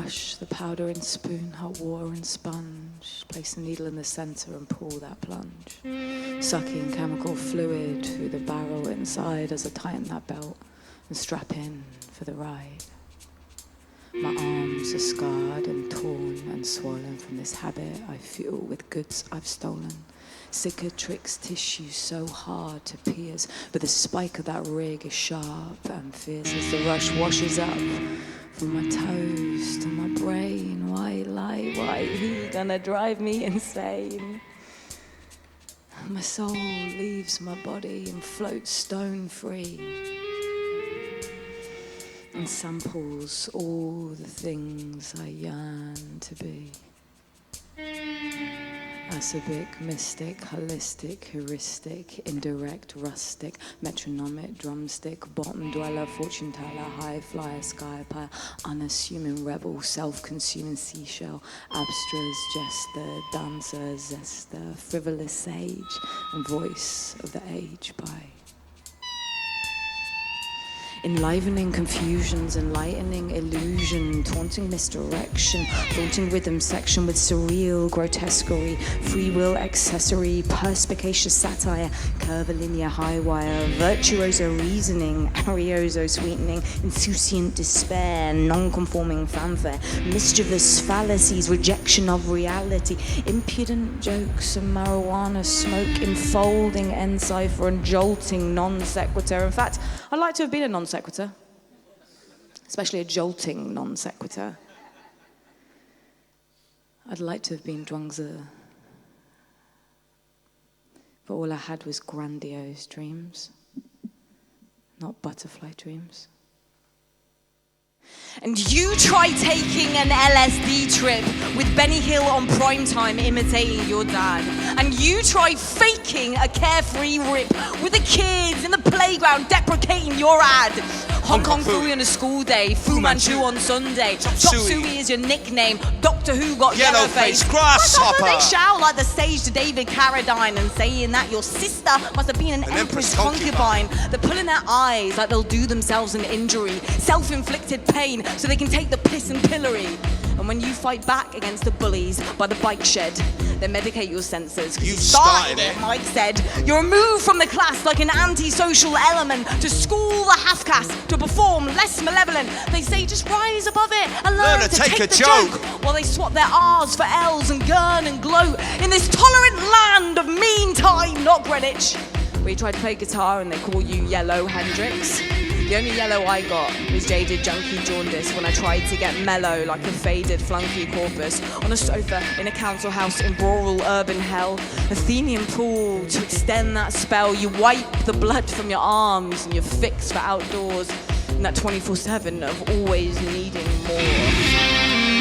crush the powder in spoon, hot water and sponge. Place the needle in the center and pull that plunge. Sucking chemical fluid through the barrel inside as I tighten that belt and strap in for the ride. My arms are scarred and torn and swollen from this habit I fuel with goods I've stolen. Cicatrix tissue so hard to pierce, but the spike of that rig is sharp and fierce as the rush washes up from my toes to my brain. White light, white heat, gonna drive me insane. My soul leaves my body and floats stone free, and samples all the things I yearn to be. Acerbic, mystic, holistic, heuristic, indirect, rustic, metronomic, drumstick, bottom dweller, fortune teller, high flyer, sky pie, unassuming rebel, self-consuming seashell, abstruse, jester, dancer, zester, frivolous sage, and voice of the age by. Enlivening confusions, enlightening illusion, taunting misdirection, daunting rhythm section with surreal grotesquerie, free will accessory, perspicacious satire, curvilinear high wire, virtuoso reasoning, arioso sweetening, insouciant despair, non-conforming fanfare, mischievous fallacies, rejection of reality, impudent jokes and marijuana smoke, enfolding end-cipher and jolting non-sequitur. In fact, I'd like to have been a non-sequitur, especially a jolting non-sequitur. I'd like to have been Zhuangzi, but all I had was grandiose dreams, not butterfly dreams. And you try taking an LSD trip with Benny Hill on primetime imitating your dad. And you try faking a carefree rip with the kids in the playground deprecating your ad. Hong Kong Phooey on a school day, Fu Manchu on Sunday. Chop Suey is your nickname, Doctor Who got yellow face. Grasshopper. They shout like the stage to David Carradine and saying that your sister must have been an empress concubine. They're pulling their eyes like they'll do themselves an injury, self-inflicted pain so they can take the piss and pillory. And when you fight back against the bullies by the bike shed, they medicate your senses because you started it. Mike said you're removed from the class like an antisocial element to school the half-caste to perform less malevolent. They say just rise above it and learn to take a joke while they swap their R's for L's and gurn and gloat in this tolerant land of mean time, not Greenwich, where you try to play guitar and they call you Yellow Hendrix. The only yellow I got was jaded junkie jaundice when I tried to get mellow like a faded flunky corpus on a sofa in a council house in rural urban hell. Athenian pool to extend that spell. You wipe the blood from your arms and you're fixed for outdoors in that 24/7 of always needing more.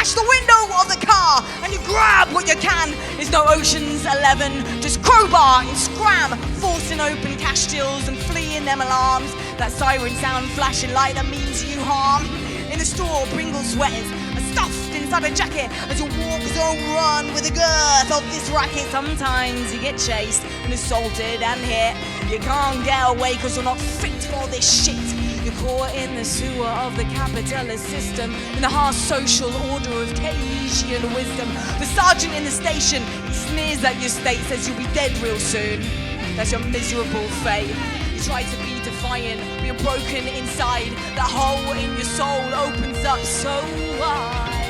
The window of the car and you grab what you can. There's no Ocean's 11, just crowbar and scram, forcing open cash tills and fleeing them alarms. That siren sound flashing light that means you harm. In the store, Pringles sweaters are stuffed inside a jacket as you walk on run with the girth of this racket. Sometimes you get chased and assaulted and hit. You can't get away because you're not fit for this shit. You're caught in the sewer of the capitalist system, in the harsh social order of Keynesian wisdom. The sergeant in the station, he sneers at your state, says you'll be dead real soon. That's your miserable fate. You try to be defiant, but you're broken inside. That hole in your soul opens up so wide.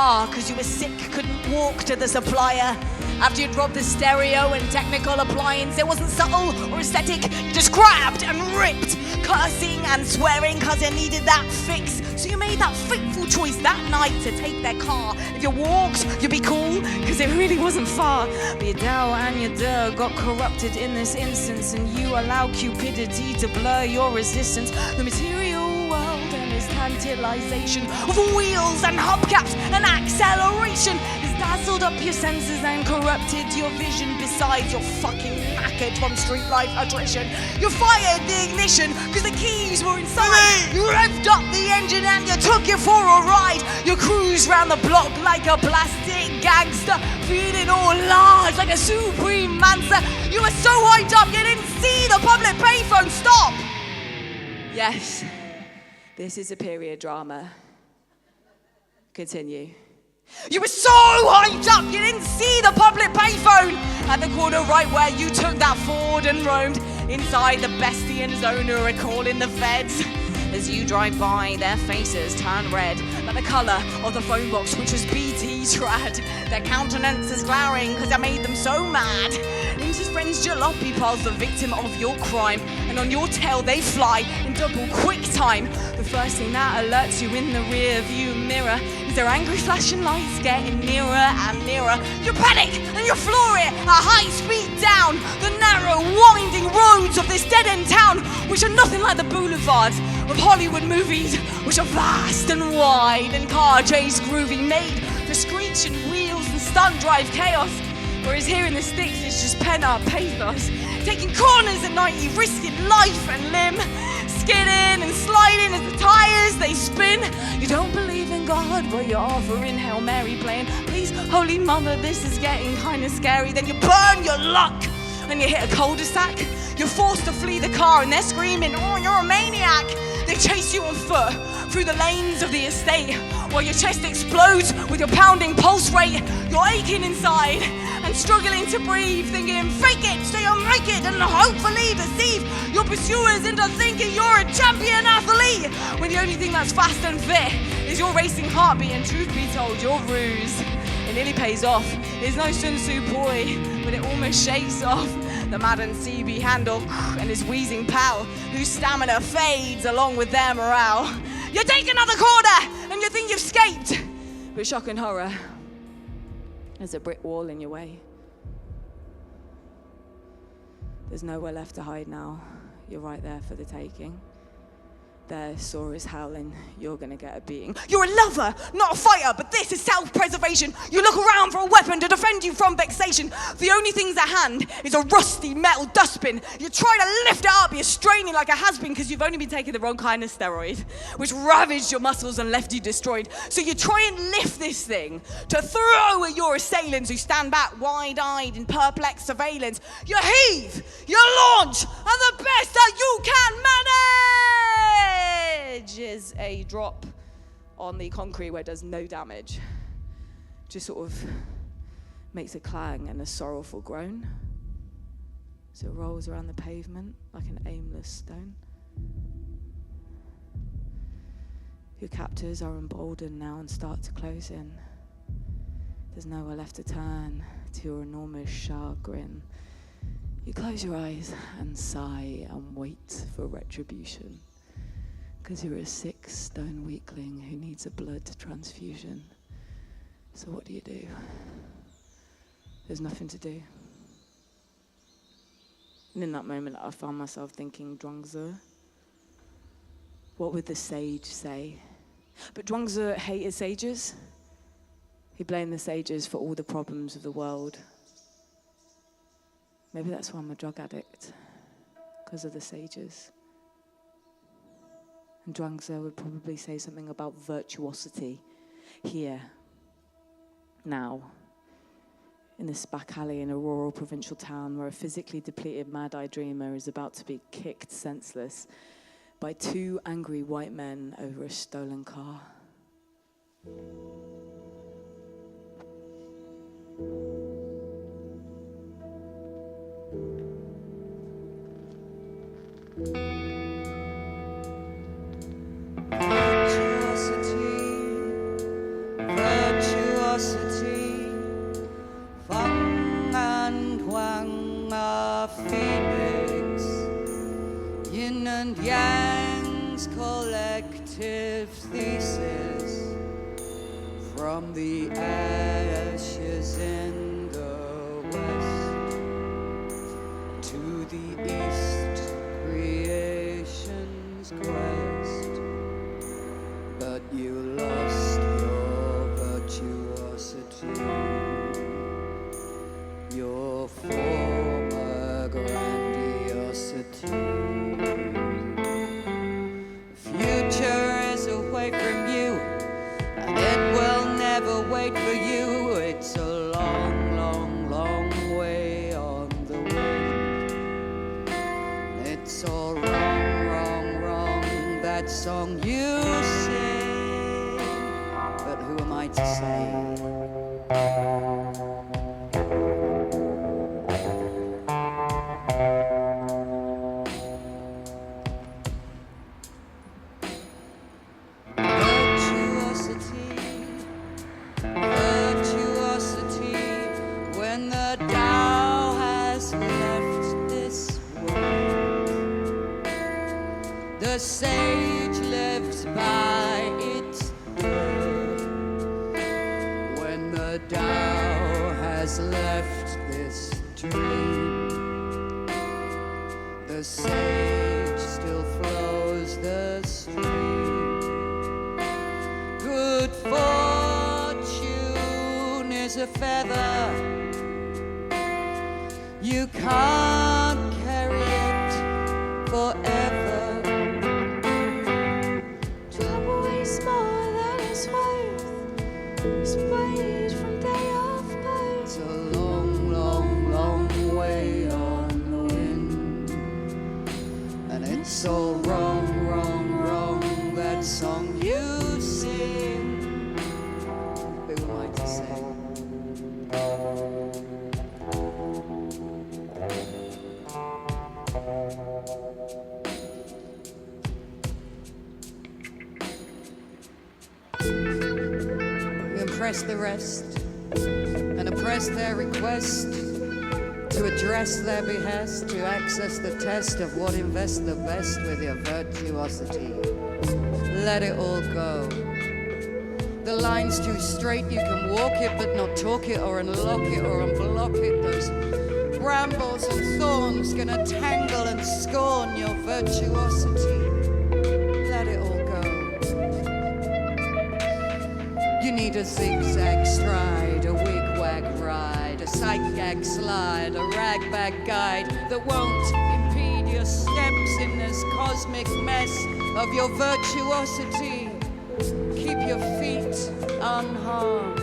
car because you were sick, couldn't walk to the supplier. After you'd robbed the stereo and technical appliance, it wasn't subtle or aesthetic, you just grabbed and ripped, cursing and swearing because you needed that fix. So you made that fateful choice that night to take their car. If you walked, you'd be cool, because it really wasn't far. But your Dow and your Duh got corrupted in this instance, and you allow cupidity to blur your resistance. The material world and its tantalization of wheels and hubcaps and acceleration has dazzled up your senses and corrupted your vision. Besides, you're fucking knackered from street life attrition. You fired the ignition because the keys were inside. You revved up the engine and you took it for a ride. You cruised round the block like a plastic gangster, feeling all large like a supreme monster. You were so hyped up you didn't see the public payphone. Stop! Yes, this is a period drama. Continue. You were so hyped up you didn't see the public payphone at the corner right where you took that Ford and roamed. Inside, the bestie and his owner are calling the feds. As you drive by, their faces turn red, like the colour of the phone box, which was BT trad. Their countenances glaring, because I made them so mad. His friend's jalopy pile's the victim of your crime, and on your tail they fly in double quick time. The first thing that alerts you in the rear view mirror is their angry flashing lights getting nearer and nearer. You panic and you floor it at high speed down the narrow, winding roads of this dead-end town, which are nothing like the boulevards of Hollywood movies, which are vast and wide and car chase groovy, made for screeching wheels and stunt drive chaos. Whereas here in the sticks it's just pent-up pathos, taking corners at 90, risking life and limb, skidding and sliding as the tires they spin. You don't believe in God, but you're offering Hail Mary, playing please Holy Mother, this is getting kinda scary. Then you burn your luck and you hit a cul-de-sac. You're forced to flee the car and they're screaming, oh, you're a maniac. They chase you on foot through the lanes of the estate while your chest explodes with your pounding pulse rate. You're aching inside and struggling to breathe, thinking fake it so you'll make it and hopefully deceive your pursuers into thinking you're a champion athlete, when the only thing that's fast and fit is your racing heartbeat. And truth be told, your ruse, it nearly pays off. It's no Sun Tzu poi, but it almost shakes off the maddened CB handle and his wheezing pal, whose stamina fades along with their morale. You take another corner and you think you've escaped, but shock and horror, there's a brick wall in your way. There's nowhere left to hide now. You're right there for the taking. There, Sora's howling, you're gonna get a beating. You're a lover, not a fighter, but this is self-preservation. You look around for a weapon to defend you from vexation. The only thing's at hand is a rusty metal dustbin. You try to lift it up, you're straining like a has-been because you've only been taking the wrong kind of steroid, which ravaged your muscles and left you destroyed. So you try and lift this thing to throw at your assailants who stand back wide-eyed in perplexed surveillance. You heave, you launch, and the best that you can manage is a drop on the concrete where it does no damage. Just sort of makes a clang and a sorrowful groan. So it rolls around the pavement like an aimless stone. Your captors are emboldened now and start to close in. There's nowhere left to turn to your enormous chagrin. You close your eyes and sigh and wait for retribution, because you're a sick stone weakling who needs a blood transfusion. So what do? There's nothing to do. And in that moment, I found myself thinking, Zhuangzi, what would the sage say? But Zhuangzi hated sages. He blamed the sages for all the problems of the world. Maybe that's why I'm a drug addict, because of the sages. And Zhuangzi would probably say something about virtuosity here, now, in this back alley in a rural provincial town where a physically depleted mad-eyed dreamer is about to be kicked senseless by two angry white men over a stolen car. Virtuosity, virtuosity. From the ashes in the west to the east, creation's quest. But you lost your virtuosity, your former grandiosity. Future is away from you, and it will never wait for you. It's a long, long, long way on the wind. It's all wrong, wrong, wrong, that song you sing. But who am I to say? The sage lives by its word. When the Tao has left this dream, the sage still flows the stream. Good fortune is a feather. You can't carry it forever. It's a long, long, long way on the wind. And it's all wrong, wrong, wrong, that song you sing. Who am I to say? Impress the rest and oppress their request, to address their behest, to access the test of what invests the best with your virtuosity. Let it all go. The line's too straight, you can walk it but not talk it, or unlock it or unblock it. Those brambles and thorns gonna tangle and scorn your virtuosity. Let it all go. You need a zigzag stride, a wig-wag ride, a sight-gag slide, a rag-bag guide that won't impede your steps in this cosmic mess of your virtuosity. Keep your feet unharmed.